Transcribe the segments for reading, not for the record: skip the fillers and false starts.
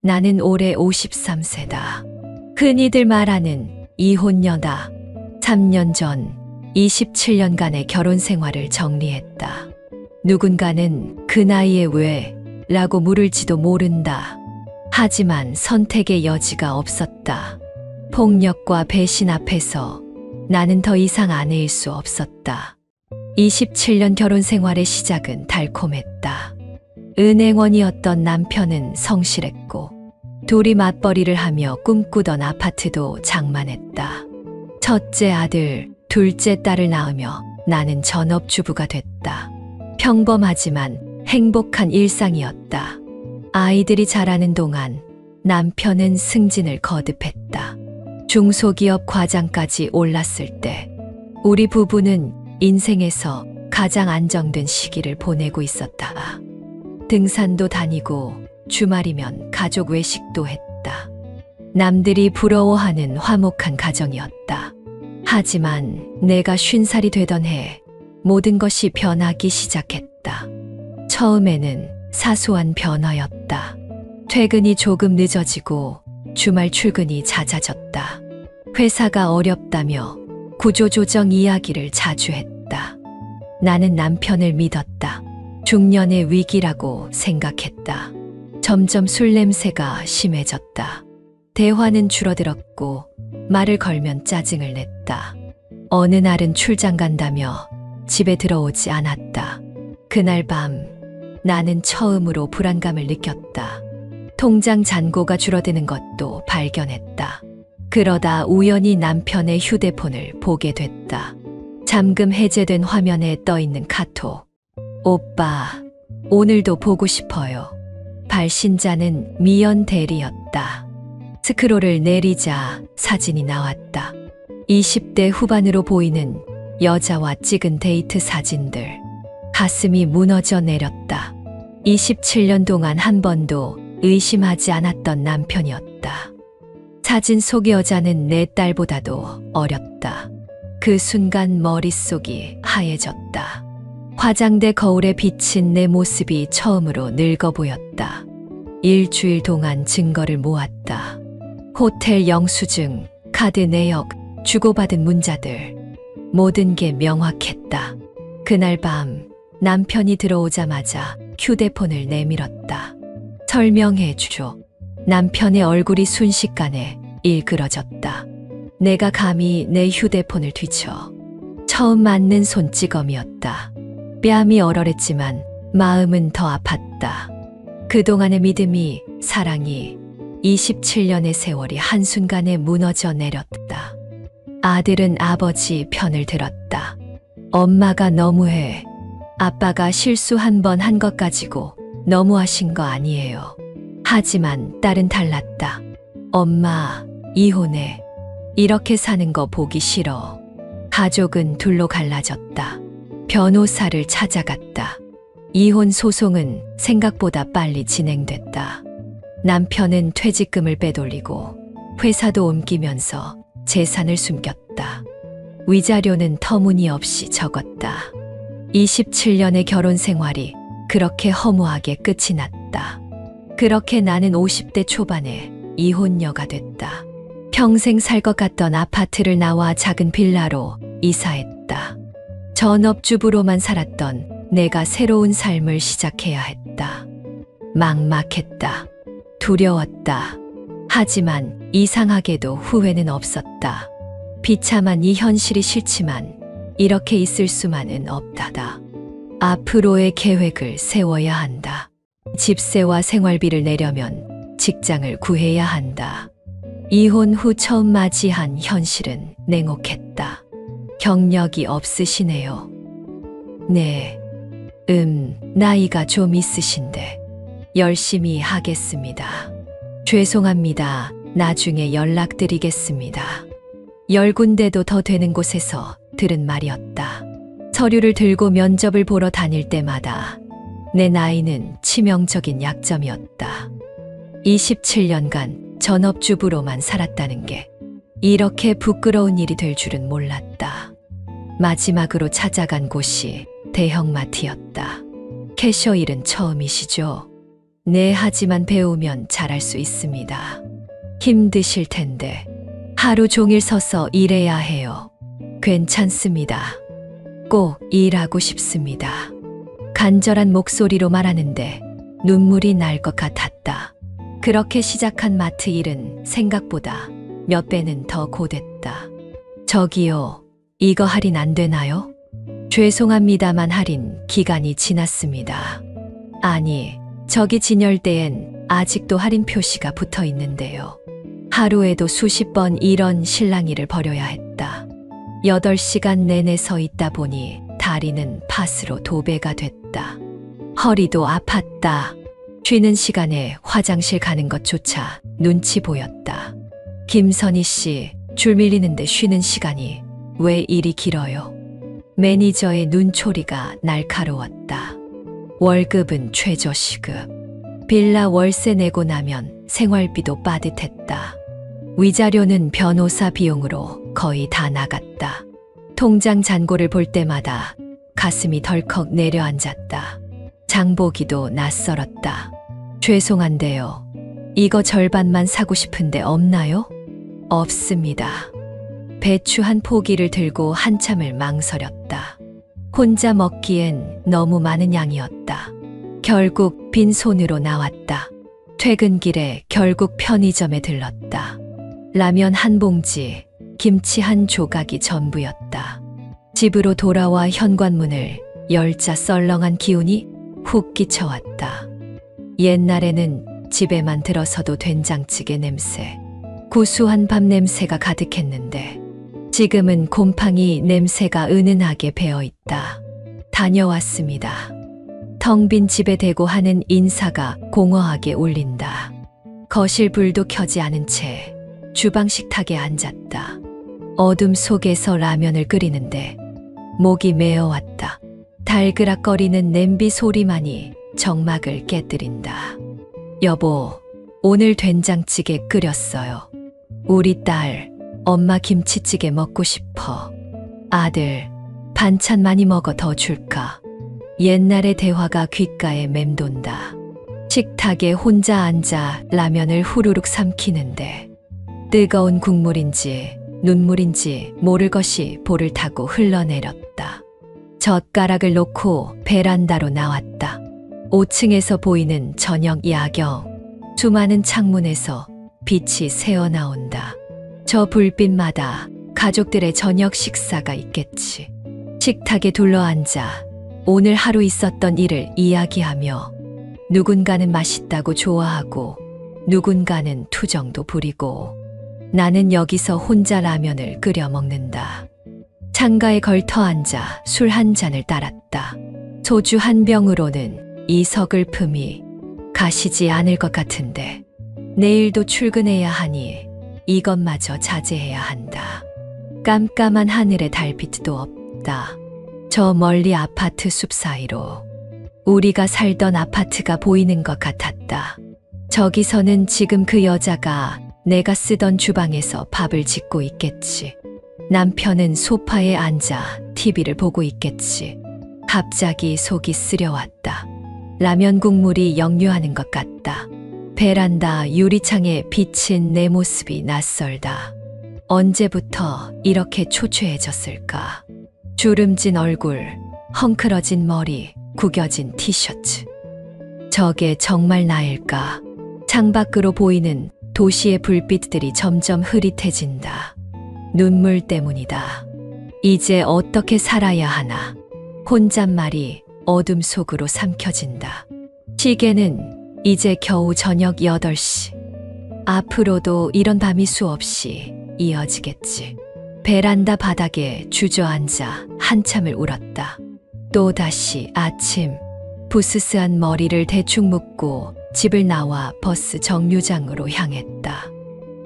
나는 올해 53세다. 흔히들 말하는 이혼녀다. 3년 전 27년간의 결혼 생활을 정리했다. 누군가는 그 나이에 왜? 라고 물을지도 모른다. 하지만 선택의 여지가 없었다. 폭력과 배신 앞에서 나는 더 이상 아내일 수 없었다. 27년 결혼 생활의 시작은 달콤했다. 은행원이었던 남편은 성실했고 둘이 맞벌이를 하며 꿈꾸던 아파트도 장만했다. 첫째 아들, 둘째 딸을 낳으며 나는 전업주부가 됐다. 평범하지만 행복한 일상이었다. 아이들이 자라는 동안 남편은 승진을 거듭했다. 중소기업 과장까지 올랐을 때 우리 부부는 인생에서 가장 안정된 시기를 보내고 있었다. 등산도 다니고 주말이면 가족 외식도 했다. 남들이 부러워하는 화목한 가정이었다. 하지만 내가 50살이 되던 해 모든 것이 변하기 시작했다. 처음에는 사소한 변화였다. 퇴근이 조금 늦어지고 주말 출근이 잦아졌다. 회사가 어렵다며 구조조정 이야기를 자주 했다. 나는 남편을 믿었다. 중년의 위기라고 생각했다. 점점 술 냄새가 심해졌다. 대화는 줄어들었고 말을 걸면 짜증을 냈다. 어느 날은 출장 간다며 집에 들어오지 않았다. 그날 밤 나는 처음으로 불안감을 느꼈다. 통장 잔고가 줄어드는 것도 발견했다. 그러다 우연히 남편의 휴대폰을 보게 됐다. 잠금 해제된 화면에 떠있는 카톡. 오빠, 오늘도 보고 싶어요. 발신자는 미연 대리였다. 스크롤을 내리자 사진이 나왔다. 20대 후반으로 보이는 여자와 찍은 데이트 사진들. 가슴이 무너져 내렸다. 27년 동안 한 번도 의심하지 않았던 남편이었다. 사진 속 여자는 내 딸보다도 어렸다. 그 순간 머릿속이 하얘졌다. 화장대 거울에 비친 내 모습이 처음으로 늙어 보였다. 일주일 동안 증거를 모았다. 호텔 영수증, 카드 내역, 주고받은 문자들. 모든 게 명확했다. 그날 밤 남편이 들어오자마자 휴대폰을 내밀었다. 설명해 주죠. 남편의 얼굴이 순식간에 일그러졌다. 내가 감히 내 휴대폰을 뒤져. 처음 맞는 손찌검이었다. 뺨이 얼얼했지만 마음은 더 아팠다. 그동안의 믿음이, 사랑이, 27년의 세월이 한순간에 무너져 내렸다. 아들은 아버지 편을 들었다. 엄마가 너무해. 아빠가 실수 한 번 한 것 가지고 너무하신 거 아니에요. 하지만 딸은 달랐다. 엄마, 이혼해. 이렇게 사는 거 보기 싫어. 가족은 둘로 갈라졌다. 변호사를 찾아갔다. 이혼 소송은 생각보다 빨리 진행됐다. 남편은 퇴직금을 빼돌리고 회사도 옮기면서 재산을 숨겼다. 위자료는 터무니없이 적었다. 27년의 결혼 생활이 그렇게 허무하게 끝이 났다. 그렇게 나는 50대 초반에 이혼녀가 됐다. 평생 살 것 같던 아파트를 나와 작은 빌라로 이사했다. 전업주부로만 살았던 내가 새로운 삶을 시작해야 했다. 막막했다. 두려웠다. 하지만 이상하게도 후회는 없었다. 비참한 이 현실이 싫지만 이렇게 있을 수만은 없다다. 앞으로의 계획을 세워야 한다. 집세와 생활비를 내려면 직장을 구해야 한다. 이혼 후 처음 맞이한 현실은 냉혹했다. 경력이 없으시네요. 네, 나이가 좀 있으신데 열심히 하겠습니다. 죄송합니다. 나중에 연락드리겠습니다. 10군데도 더 되는 곳에서 들은 말이었다. 서류를 들고 면접을 보러 다닐 때마다 내 나이는 치명적인 약점이었다. 27년간 전업주부로만 살았다는 게 이렇게 부끄러운 일이 될 줄은 몰랐다. 마지막으로 찾아간 곳이 대형마트였다. 캐셔 일은 처음이시죠? 네, 하지만 배우면 잘할 수 있습니다. 힘드실 텐데 하루 종일 서서 일해야 해요. 괜찮습니다. 꼭 일하고 싶습니다. 간절한 목소리로 말하는데 눈물이 날 것 같았다. 그렇게 시작한 마트 일은 생각보다 몇 배는 더 고됐다. 저기요, 이거 할인 안 되나요? 죄송합니다만 할인 기간이 지났습니다. 아니, 저기 진열대엔 아직도 할인 표시가 붙어 있는데요. 하루에도 수십 번 이런 실랑이를 벌여야 했다. 8시간 내내 서 있다 보니 다리는 팥으로 도배가 됐다. 허리도 아팠다. 쉬는 시간에 화장실 가는 것조차 눈치 보였다. 김선희 씨, 줄 밀리는데 쉬는 시간이 왜 이리 길어요? 매니저의 눈초리가 날카로웠다. 월급은 최저시급. 빌라 월세 내고 나면 생활비도 빠듯했다. 위자료는 변호사 비용으로 거의 다 나갔다. 통장 잔고를 볼 때마다 가슴이 덜컥 내려앉았다. 장보기도 낯설었다. 죄송한데요. 이거 절반만 사고 싶은데 없나요? 없습니다. 배추 한 포기를 들고 한참을 망설였다. 혼자 먹기엔 너무 많은 양이었다. 결국 빈손으로 나왔다. 퇴근길에 결국 편의점에 들렀다. 라면 한 봉지, 김치 한 조각이 전부였다. 집으로 돌아와 현관문을 열자 썰렁한 기운이 훅 끼쳐왔다. 옛날에는 집에만 들어서도 된장찌개 냄새, 구수한 밥 냄새가 가득했는데 지금은 곰팡이 냄새가 은은하게 배어있다. 다녀왔습니다. 텅 빈 집에 대고 하는 인사가 공허하게 울린다. 거실 불도 켜지 않은 채 주방 식탁에 앉았다. 어둠 속에서 라면을 끓이는데 목이 메어왔다. 달그락거리는 냄비 소리만이 정막을 깨뜨린다. 여보, 오늘 된장찌개 끓였어요. 우리 딸, 엄마 김치찌개 먹고 싶어. 아들, 반찬 많이 먹어 더 줄까? 옛날의 대화가 귓가에 맴돈다. 식탁에 혼자 앉아 라면을 후루룩 삼키는데 뜨거운 국물인지 눈물인지 모를 것이 볼을 타고 흘러내렸다. 젓가락을 놓고 베란다로 나왔다. 5층에서 보이는 저녁 야경. 수많은 창문에서 빛이 새어나온다. 저 불빛마다 가족들의 저녁 식사가 있겠지. 식탁에 둘러앉아 오늘 하루 있었던 일을 이야기하며 누군가는 맛있다고 좋아하고 누군가는 투정도 부리고 나는 여기서 혼자 라면을 끓여 먹는다. 창가에 걸터 앉아 술 한 잔을 따랐다. 소주 한 병으로는 이 서글픔이 가시지 않을 것 같은데 내일도 출근해야 하니 이것마저 자제해야 한다. 깜깜한 하늘에 달빛도 없다. 저 멀리 아파트 숲 사이로 우리가 살던 아파트가 보이는 것 같았다. 저기서는 지금 그 여자가 내가 쓰던 주방에서 밥을 짓고 있겠지. 남편은 소파에 앉아 TV를 보고 있겠지. 갑자기 속이 쓰려왔다. 라면 국물이 역류하는 것 같다. 베란다 유리창에 비친 내 모습이 낯설다. 언제부터 이렇게 초췌해졌을까? 주름진 얼굴, 헝클어진 머리, 구겨진 티셔츠. 저게 정말 나일까? 창밖으로 보이는 도시의 불빛들이 점점 흐릿해진다. 눈물 때문이다. 이제 어떻게 살아야 하나? 혼잣말이 어둠 속으로 삼켜진다. 시계는 이제 겨우 저녁 8시. 앞으로도 이런 밤이 수없이 이어지겠지. 베란다 바닥에 주저앉아 한참을 울었다. 또다시 아침. 부스스한 머리를 대충 묶고 집을 나와 버스 정류장으로 향했다.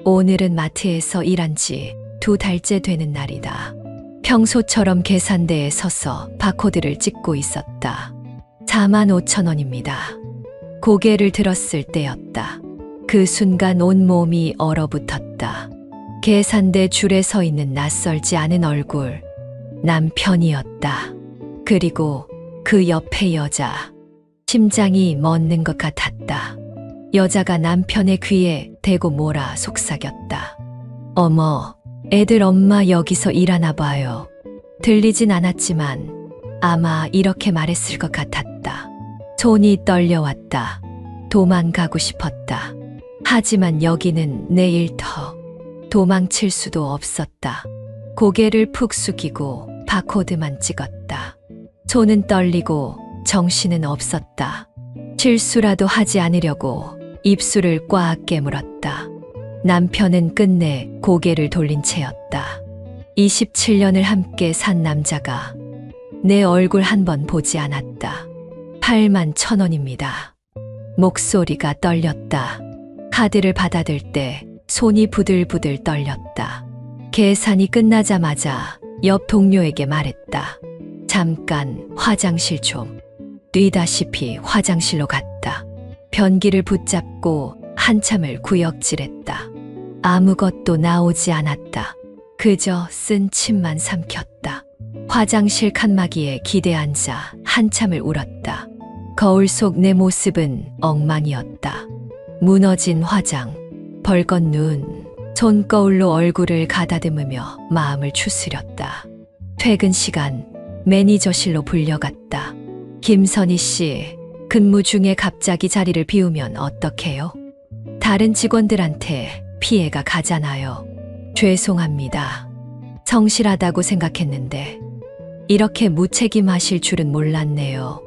오늘은 마트에서 일한 지 2달째 되는 날이다. 평소처럼 계산대에 서서 바코드를 찍고 있었다. 45,000원입니다. 고개를 들었을 때였다. 그 순간 온몸이 얼어붙었다. 계산대 줄에 서 있는 낯설지 않은 얼굴. 남편이었다. 그리고 그 옆에 여자. 심장이 멎는 것 같았다. 여자가 남편의 귀에 대고 뭐라 속삭였다. 어머, 애들 엄마 여기서 일하나 봐요. 들리진 않았지만 아마 이렇게 말했을 것 같았다. 손이 떨려왔다. 도망가고 싶었다. 하지만 여기는 내 일터. 도망칠 수도 없었다. 고개를 푹 숙이고 바코드만 찍었다. 손은 떨리고 정신은 없었다. 실수라도 하지 않으려고 입술을 꽉 깨물었다. 남편은 끝내 고개를 돌린 채였다. 27년을 함께 산 남자가 내 얼굴 한 번 보지 않았다. 81,000원입니다. 목소리가 떨렸다. 카드를 받아들 때 손이 부들부들 떨렸다. 계산이 끝나자마자 옆 동료에게 말했다. 잠깐 화장실 좀. 뛰다시피 화장실로 갔다. 변기를 붙잡고 한참을 구역질했다. 아무것도 나오지 않았다. 그저 쓴 침만 삼켰다. 화장실 칸막이에 기대 앉아 한참을 울었다. 거울 속 내 모습은 엉망이었다. 무너진 화장, 벌건 눈, 손거울로 얼굴을 가다듬으며 마음을 추스렸다. 퇴근 시간 매니저실로 불려갔다. 김선희 씨, 근무 중에 갑자기 자리를 비우면 어떡해요? 다른 직원들한테 피해가 가잖아요. 죄송합니다. 성실하다고 생각했는데 이렇게 무책임하실 줄은 몰랐네요.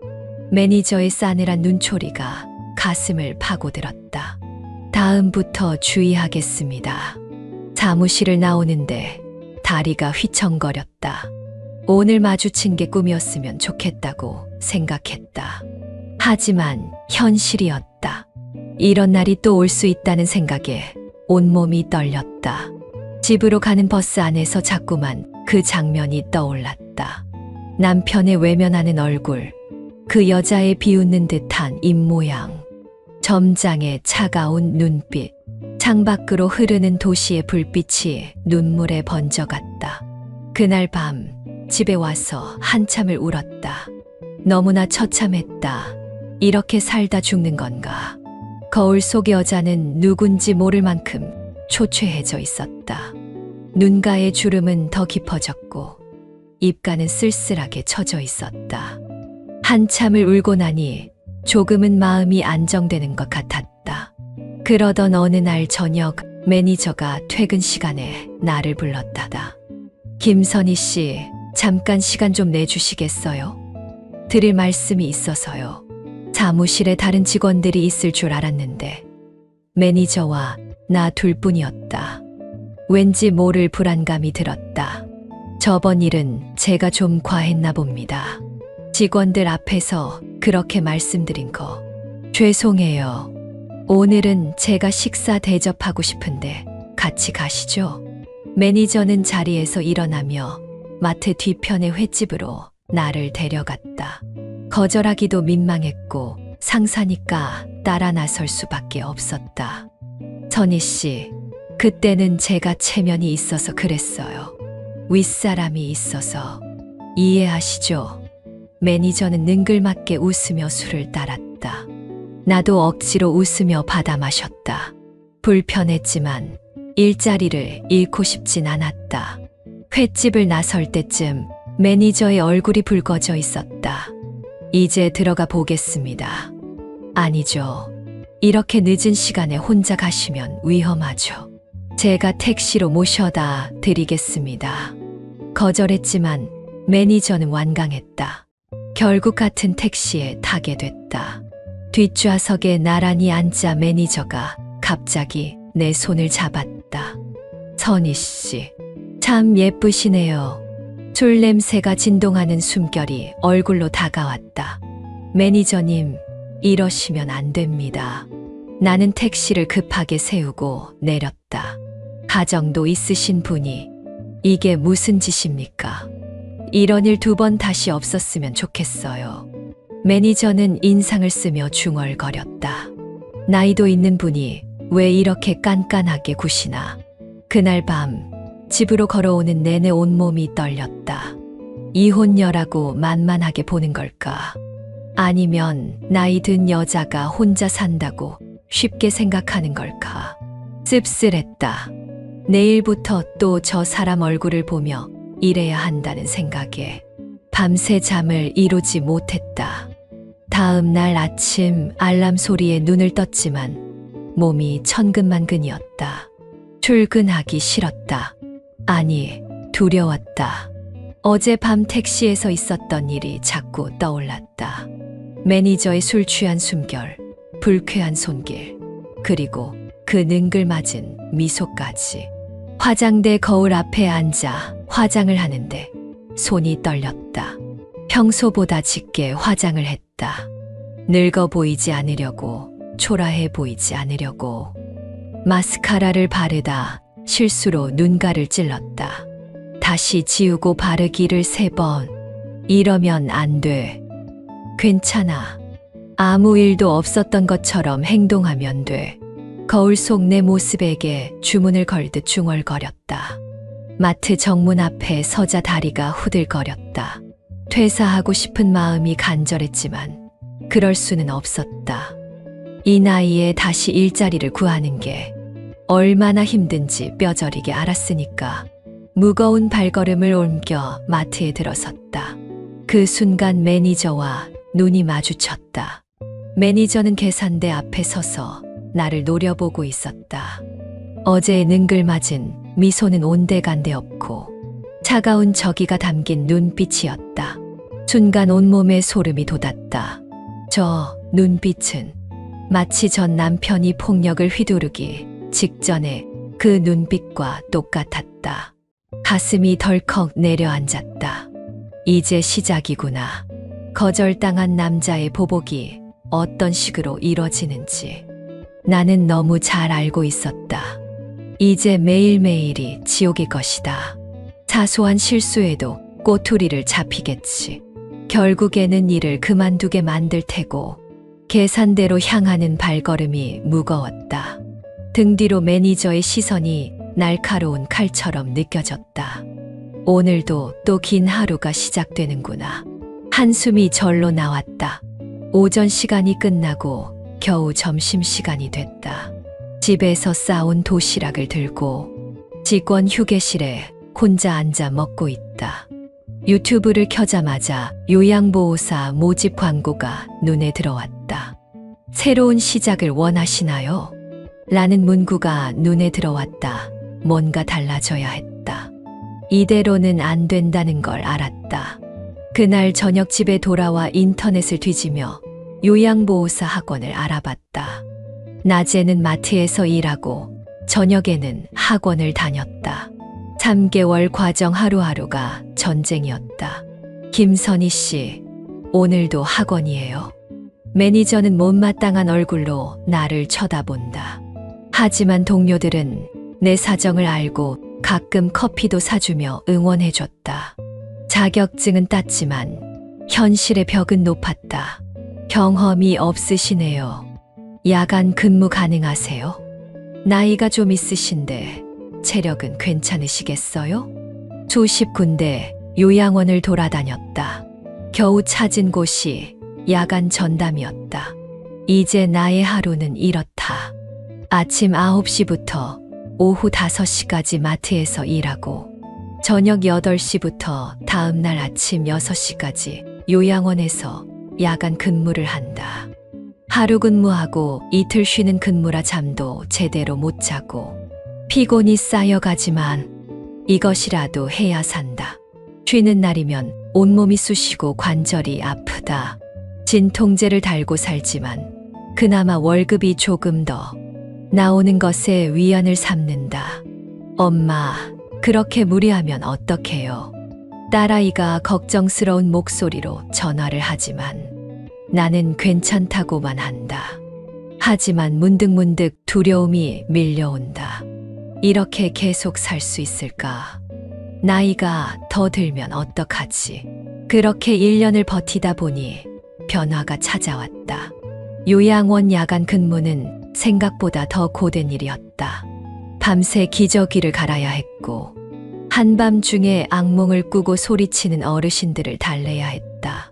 매니저의 싸늘한 눈초리가 가슴을 파고들었다. 다음부터 주의하겠습니다. 사무실을 나오는데 다리가 휘청거렸다. 오늘 마주친 게 꿈이었으면 좋겠다고 생각했다. 하지만 현실이었다. 이런 날이 또 올 수 있다는 생각에 온몸이 떨렸다. 집으로 가는 버스 안에서 자꾸만 그 장면이 떠올랐다. 남편의 외면하는 얼굴, 그 여자의 비웃는 듯한 입모양, 점장의 차가운 눈빛, 창밖으로 흐르는 도시의 불빛이 눈물에 번져갔다. 그날 밤 집에 와서 한참을 울었다. 너무나 처참했다. 이렇게 살다 죽는 건가? 거울 속 여자는 누군지 모를 만큼 초췌해져 있었다. 눈가의 주름은 더 깊어졌고 입가는 쓸쓸하게 처져 있었다. 한참을 울고 나니 조금은 마음이 안정되는 것 같았다. 그러던 어느 날 저녁 매니저가 퇴근 시간에 나를 불렀다다. 김선희 씨, 잠깐 시간 좀 내주시겠어요? 드릴 말씀이 있어서요. 사무실에 다른 직원들이 있을 줄 알았는데 매니저와 나 둘뿐이었다. 왠지 모를 불안감이 들었다. 저번 일은 제가 좀 과했나 봅니다. 직원들 앞에서 그렇게 말씀드린 거 죄송해요. 오늘은 제가 식사 대접하고 싶은데 같이 가시죠. 매니저는 자리에서 일어나며 마트 뒤편의 횟집으로 나를 데려갔다. 거절하기도 민망했고 상사니까 따라 나설 수밖에 없었다. 선희 씨, 그때는 제가 체면이 있어서 그랬어요. 윗사람이 있어서. 이해하시죠? 매니저는 능글맞게 웃으며 술을 따랐다. 나도 억지로 웃으며 받아 마셨다. 불편했지만 일자리를 잃고 싶진 않았다. 횟집을 나설 때쯤 매니저의 얼굴이 붉어져 있었다. 이제 들어가 보겠습니다. 아니죠. 이렇게 늦은 시간에 혼자 가시면 위험하죠. 제가 택시로 모셔다 드리겠습니다. 거절했지만 매니저는 완강했다. 결국 같은 택시에 타게 됐다. 뒷좌석에 나란히 앉자 매니저가 갑자기 내 손을 잡았다. 선희 씨, 참 예쁘시네요. 술 냄새가 진동하는 숨결이 얼굴로 다가왔다. 매니저님, 이러시면 안 됩니다. 나는 택시를 급하게 세우고 내렸다. 가정도 있으신 분이 이게 무슨 짓입니까? 이런 일 2번 다시 없었으면 좋겠어요. 매니저는 인상을 쓰며 중얼거렸다. 나이도 있는 분이 왜 이렇게 깐깐하게 구시나. 그날 밤 집으로 걸어오는 내내 온몸이 떨렸다. 이혼녀라고 만만하게 보는 걸까? 아니면 나이 든 여자가 혼자 산다고 쉽게 생각하는 걸까? 씁쓸했다. 내일부터 또 저 사람 얼굴을 보며 일해야 한다는 생각에 밤새 잠을 이루지 못했다. 다음 날 아침 알람 소리에 눈을 떴지만 몸이 천근만근이었다. 출근하기 싫었다. 아니, 두려웠다. 어젯밤 택시에서 있었던 일이 자꾸 떠올랐다. 매니저의 술 취한 숨결, 불쾌한 손길, 그리고 그 능글맞은 미소까지. 화장대 거울 앞에 앉아 화장을 하는데 손이 떨렸다. 평소보다 짙게 화장을 했다. 늙어 보이지 않으려고, 초라해 보이지 않으려고. 마스카라를 바르다 실수로 눈가를 찔렀다. 다시 지우고 바르기를 3번. 이러면 안 돼. 괜찮아. 아무 일도 없었던 것처럼 행동하면 돼. 거울 속 내 모습에게 주문을 걸듯 중얼거렸다. 마트 정문 앞에 서자 다리가 후들거렸다. 퇴사하고 싶은 마음이 간절했지만 그럴 수는 없었다. 이 나이에 다시 일자리를 구하는 게 얼마나 힘든지 뼈저리게 알았으니까 무거운 발걸음을 옮겨 마트에 들어섰다. 그 순간 매니저와 눈이 마주쳤다. 매니저는 계산대 앞에 서서 나를 노려보고 있었다. 어제의 능글맞은 미소는 온데간데 없고 차가운 저기가 담긴 눈빛이었다. 순간 온몸에 소름이 돋았다. 저 눈빛은 마치 전 남편이 폭력을 휘두르기 직전에 그 눈빛과 똑같았다. 가슴이 덜컥 내려앉았다. 이제 시작이구나. 거절당한 남자의 보복이 어떤 식으로 이뤄지는지 나는 너무 잘 알고 있었다. 이제 매일매일이 지옥일 것이다. 사소한 실수에도 꼬투리를 잡히겠지. 결국에는 일을 그만두게 만들 테고 계산대로 향하는 발걸음이 무거웠다. 등 뒤로 매니저의 시선이 날카로운 칼처럼 느껴졌다. 오늘도 또 긴 하루가 시작되는구나. 한숨이 절로 나왔다. 오전 시간이 끝나고 겨우 점심시간이 됐다. 집에서 싸온 도시락을 들고 직원 휴게실에 혼자 앉아 먹고 있다. 유튜브를 켜자마자 요양보호사 모집 광고가 눈에 들어왔다. 새로운 시작을 원하시나요? 라는 문구가 눈에 들어왔다. 뭔가 달라져야 했다. 이대로는 안 된다는 걸 알았다. 그날 저녁 집에 돌아와 인터넷을 뒤지며 요양보호사 학원을 알아봤다. 낮에는 마트에서 일하고 저녁에는 학원을 다녔다. 3개월 과정 하루하루가 전쟁이었다. 김선희 씨, 오늘도 학원이에요. 매니저는 못마땅한 얼굴로 나를 쳐다본다. 하지만 동료들은 내 사정을 알고 가끔 커피도 사주며 응원해줬다. 자격증은 땄지만 현실의 벽은 높았다. 경험이 없으시네요. 야간 근무 가능하세요? 나이가 좀 있으신데 체력은 괜찮으시겠어요? 수십 군데 요양원을 돌아다녔다. 겨우 찾은 곳이 야간 전담이었다. 이제 나의 하루는 이렇다. 아침 9시부터 오후 5시까지 마트에서 일하고 저녁 8시부터 다음날 아침 6시까지 요양원에서 야간 근무를 한다. 하루 근무하고 이틀 쉬는 근무라 잠도 제대로 못 자고 피곤이 쌓여가지만 이것이라도 해야 산다. 쉬는 날이면 온몸이 쑤시고 관절이 아프다. 진통제를 달고 살지만 그나마 월급이 조금 더 나오는 것에 위안을 삼는다. 엄마, 그렇게 무리하면 어떡해요? 딸아이가 걱정스러운 목소리로 전화를 하지만 나는 괜찮다고만 한다. 하지만 문득문득 두려움이 밀려온다. 이렇게 계속 살 수 있을까? 나이가 더 들면 어떡하지? 그렇게 1년을 버티다 보니 변화가 찾아왔다. 요양원 야간 근무는 생각보다 더 고된 일이었다. 밤새 기저귀를 갈아야 했고 한밤중에 악몽을 꾸고 소리치는 어르신들을 달래야 했다.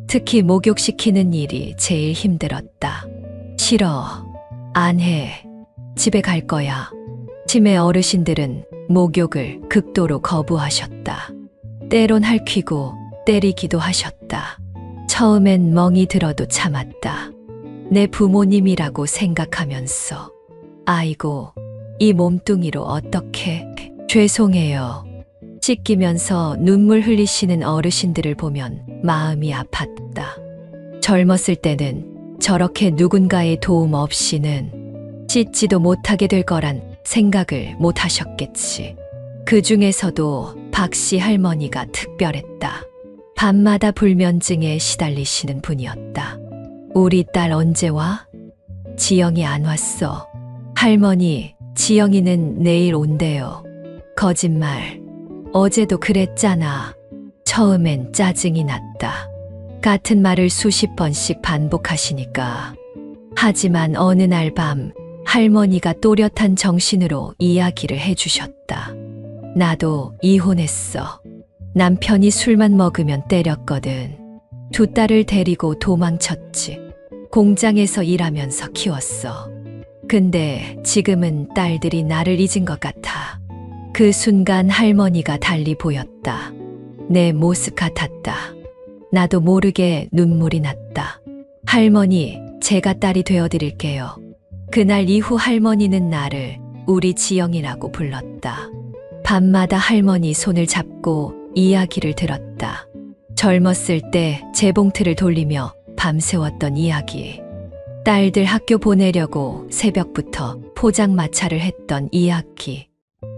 특히 목욕시키는 일이 제일 힘들었다. 싫어. 안 해. 집에 갈 거야. 치매 어르신들은 목욕을 극도로 거부하셨다. 때론 핥히고 때리기도 하셨다. 처음엔 멍이 들어도 참았다. 내 부모님이라고 생각하면서 아이고, 이 몸뚱이로 어떻게 죄송해요. 씻기면서 눈물 흘리시는 어르신들을 보면 마음이 아팠다. 젊었을 때는 저렇게 누군가의 도움 없이는 씻지도 못하게 될 거란 생각을 못 하셨겠지. 그 중에서도 박씨 할머니가 특별했다. 밤마다 불면증에 시달리시는 분이었다. 우리 딸 언제 와? 지영이 안 왔어. 할머니, 지영이는 내일 온대요. 거짓말. 어제도 그랬잖아. 처음엔 짜증이 났다. 같은 말을 수십 번씩 반복하시니까. 하지만 어느 날 밤 할머니가 또렷한 정신으로 이야기를 해주셨다. 나도 이혼했어. 남편이 술만 먹으면 때렸거든. 두 딸을 데리고 도망쳤지. 공장에서 일하면서 키웠어. 근데 지금은 딸들이 나를 잊은 것 같아. 그 순간 할머니가 달리 보였다. 내 모습 같았다. 나도 모르게 눈물이 났다. 할머니, 제가 딸이 되어드릴게요. 그날 이후 할머니는 나를 우리 지영이라고 불렀다. 밤마다 할머니 손을 잡고 이야기를 들었다. 젊었을 때 재봉틀을 돌리며 밤새웠던 이야기. 딸들 학교 보내려고 새벽부터 포장마차를 했던 이야기.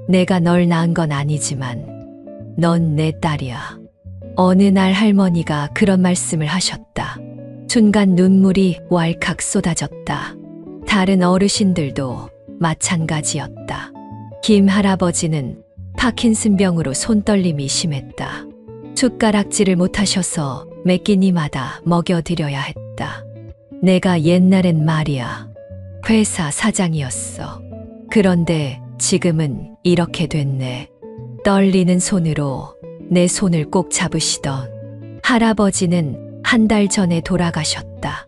내가 널 낳은 건 아니지만 넌 내 딸이야. 어느 날 할머니가 그런 말씀을 하셨다. 순간 눈물이 왈칵 쏟아졌다. 다른 어르신들도 마찬가지였다. 김 할아버지는 파킨슨병으로 손떨림이 심했다. 숟가락질을 못하셔서 매 끼니마다 먹여드려야 했다. 내가 옛날엔 말이야. 회사 사장이었어. 그런데 지금은 이렇게 됐네. 떨리는 손으로 내 손을 꼭 잡으시던 할아버지는 한 달 전에 돌아가셨다.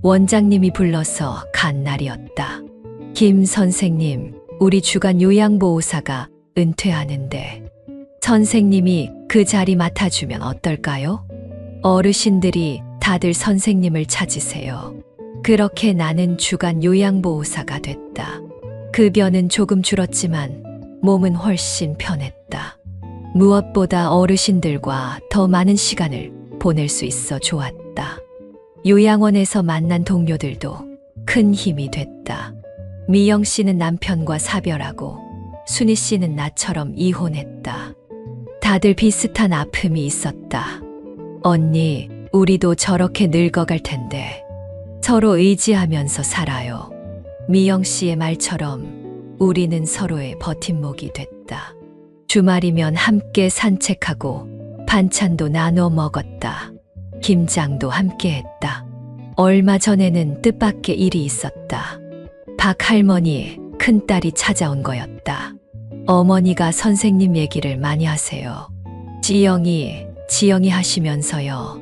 원장님이 불러서 간 날이었다. 김 선생님, 우리 주간 요양보호사가 은퇴하는데 선생님이 그 자리 맡아주면 어떨까요? 어르신들이 다들 선생님을 찾으세요. 그렇게 나는 주간 요양보호사가 됐다. 급여는 조금 줄었지만 몸은 훨씬 편했다. 무엇보다 어르신들과 더 많은 시간을 보낼 수 있어 좋았다. 요양원에서 만난 동료들도 큰 힘이 됐다. 미영 씨는 남편과 사별하고 순희 씨는 나처럼 이혼했다. 다들 비슷한 아픔이 있었다. 언니, 우리도 저렇게 늙어갈 텐데 서로 의지하면서 살아요. 미영 씨의 말처럼 우리는 서로의 버팀목이 됐다. 주말이면 함께 산책하고 반찬도 나눠 먹었다. 김장도 함께 했다. 얼마 전에는 뜻밖의 일이 있었다. 박 할머니 큰딸이 찾아온 거였다. 어머니가 선생님 얘기를 많이 하세요. 지영이 하시면서요.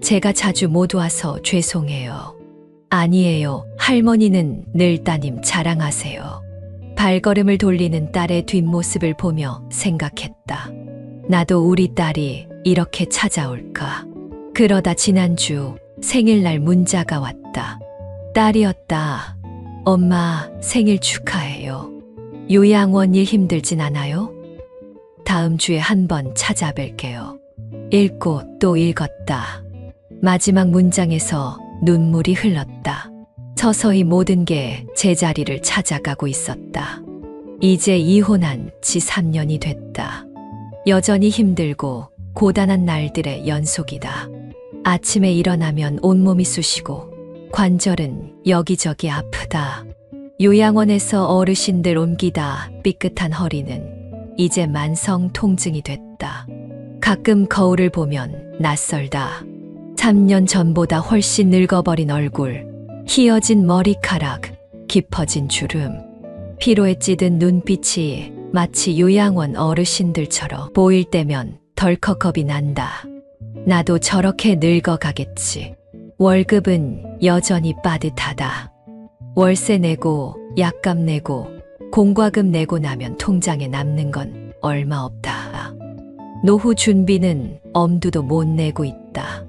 제가 자주 못 와서 죄송해요. 아니에요. 할머니는 늘 따님 자랑하세요. 발걸음을 돌리는 딸의 뒷모습을 보며 생각했다. 나도 우리 딸이 이렇게 찾아올까. 그러다 지난주 생일날 문자가 왔다. 딸이었다. 엄마 생일 축하해요. 요양원 일 힘들진 않아요? 다음 주에 한번 찾아뵐게요. 읽고 또 읽었다. 마지막 문장에서 눈물이 흘렀다. 서서히 모든 게 제자리를 찾아가고 있었다. 이제 이혼한 지 3년이 됐다. 여전히 힘들고 고단한 날들의 연속이다. 아침에 일어나면 온몸이 쑤시고 관절은 여기저기 아프다. 요양원에서 어르신들 옮기다 삐끗한 허리는 이제 만성 통증이 됐다. 가끔 거울을 보면 낯설다. 3년 전보다 훨씬 늙어버린 얼굴, 휘어진 머리카락, 깊어진 주름, 피로에 찌든 눈빛이 마치 요양원 어르신들처럼 보일 때면 덜컥 겁이 난다. 나도 저렇게 늙어가겠지. 월급은 여전히 빠듯하다. 월세 내고 약값 내고 공과금 내고 나면 통장에 남는 건 얼마 없다. 노후 준비는 엄두도 못 내고 있다.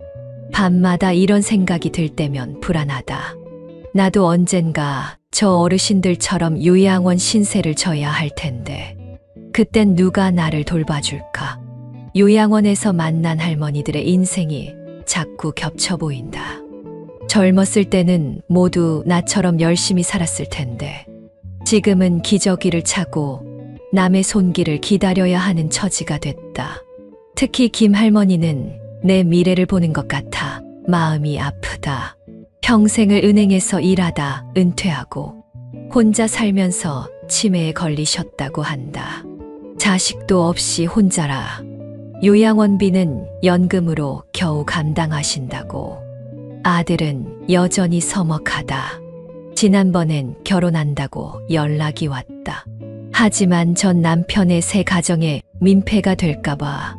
밤마다 이런 생각이 들 때면 불안하다. 나도 언젠가 저 어르신들처럼 요양원 신세를 져야 할 텐데 그땐 누가 나를 돌봐줄까? 요양원에서 만난 할머니들의 인생이 자꾸 겹쳐 보인다. 젊었을 때는 모두 나처럼 열심히 살았을 텐데 지금은 기저귀를 차고 남의 손길을 기다려야 하는 처지가 됐다. 특히 김 할머니는 내 미래를 보는 것 같아 마음이 아프다. 평생을 은행에서 일하다 은퇴하고 혼자 살면서 치매에 걸리셨다고 한다. 자식도 없이 혼자라. 요양원비는 연금으로 겨우 감당하신다고. 아들은 여전히 서먹하다. 지난번엔 결혼한다고 연락이 왔다. 하지만 전 남편의 새 가정에 민폐가 될까봐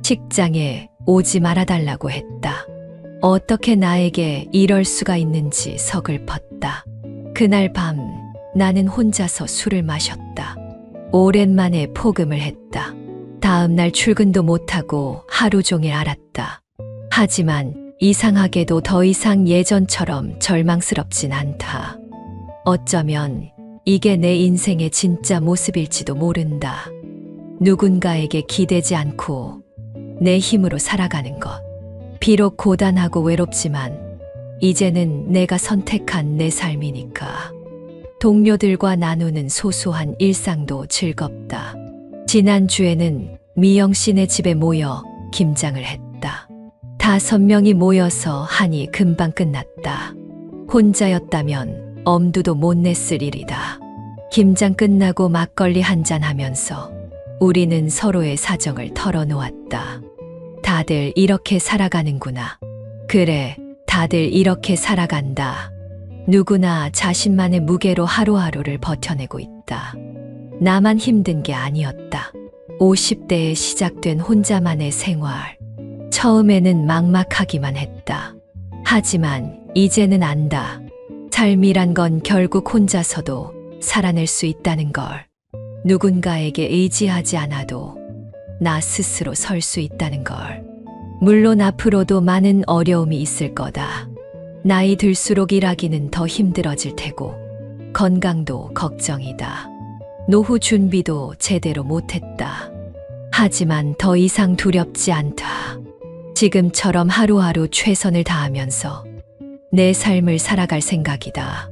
식장에 오지 말아달라고 했다. 어떻게 나에게 이럴 수가 있는지 서글펐다. 그날 밤 나는 혼자서 술을 마셨다. 오랜만에 포금을 했다. 다음 날 출근도 못하고 하루 종일 앓았다. 하지만 이상하게도 더 이상 예전처럼 절망스럽진 않다. 어쩌면 이게 내 인생의 진짜 모습일지도 모른다. 누군가에게 기대지 않고 내 힘으로 살아가는 것. 비록 고단하고 외롭지만 이제는 내가 선택한 내 삶이니까. 동료들과 나누는 소소한 일상도 즐겁다. 지난주에는 미영 씨네 집에 모여 김장을 했다. 5명이 모여서 하니 금방 끝났다. 혼자였다면 엄두도 못 냈을 일이다. 김장 끝나고 막걸리 한잔 하면서 우리는 서로의 사정을 털어놓았다. 다들 이렇게 살아가는구나. 그래, 다들 이렇게 살아간다. 누구나 자신만의 무게로 하루하루를 버텨내고 있다. 나만 힘든 게 아니었다. 50대에 시작된 혼자만의 생활. 처음에는 막막하기만 했다. 하지만 이제는 안다. 삶이란 건 결국 혼자서도 살아낼 수 있다는 걸. 누군가에게 의지하지 않아도 나 스스로 설 수 있다는 걸. 물론 앞으로도 많은 어려움이 있을 거다. 나이 들수록 일하기는 더 힘들어질 테고 건강도 걱정이다. 노후 준비도 제대로 못했다. 하지만 더 이상 두렵지 않다. 지금처럼 하루하루 최선을 다하면서 내 삶을 살아갈 생각이다.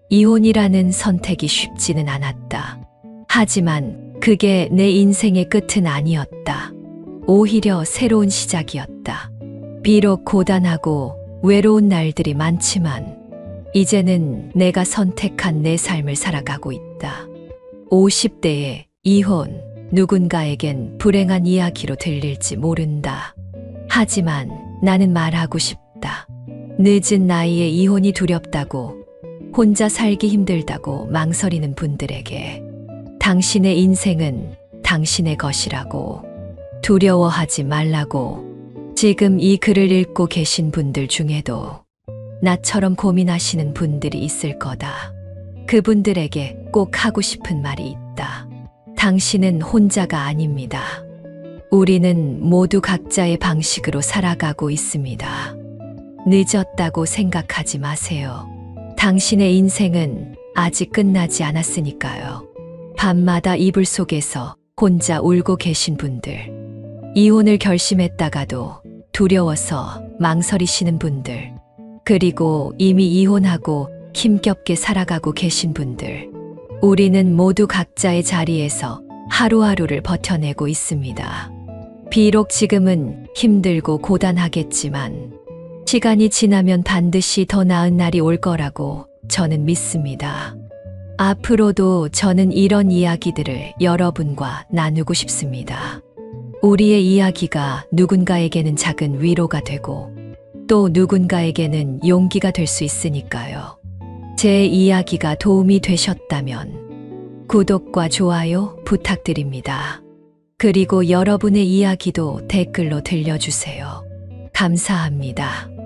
이혼이라는 선택이 쉽지는 않았다. 하지만 그게 내 인생의 끝은 아니었다. 오히려 새로운 시작이었다. 비록 고단하고 외로운 날들이 많지만 이제는 내가 선택한 내 삶을 살아가고 있다. 50대에 이혼, 누군가에겐 불행한 이야기로 들릴지 모른다. 하지만 나는 말하고 싶다. 늦은 나이에 이혼이 두렵다고, 혼자 살기 힘들다고 망설이는 분들에게 당신의 인생은 당신의 것이라고, 두려워하지 말라고. 지금 이 글을 읽고 계신 분들 중에도 나처럼 고민하시는 분들이 있을 거다. 그분들에게 꼭 하고 싶은 말이 있다. 당신은 혼자가 아닙니다. 우리는 모두 각자의 방식으로 살아가고 있습니다. 늦었다고 생각하지 마세요. 당신의 인생은 아직 끝나지 않았으니까요. 밤마다 이불 속에서 혼자 울고 계신 분들, 이혼을 결심했다가도 두려워서 망설이시는 분들, 그리고 이미 이혼하고 힘겹게 살아가고 계신 분들, 우리는 모두 각자의 자리에서 하루하루를 버텨내고 있습니다. 비록 지금은 힘들고 고단하겠지만 시간이 지나면 반드시 더 나은 날이 올 거라고 저는 믿습니다. 앞으로도 저는 이런 이야기들을 여러분과 나누고 싶습니다. 우리의 이야기가 누군가에게는 작은 위로가 되고 또 누군가에게는 용기가 될 수 있으니까요. 제 이야기가 도움이 되셨다면 구독과 좋아요 부탁드립니다. 그리고 여러분의 이야기도 댓글로 들려주세요. 감사합니다.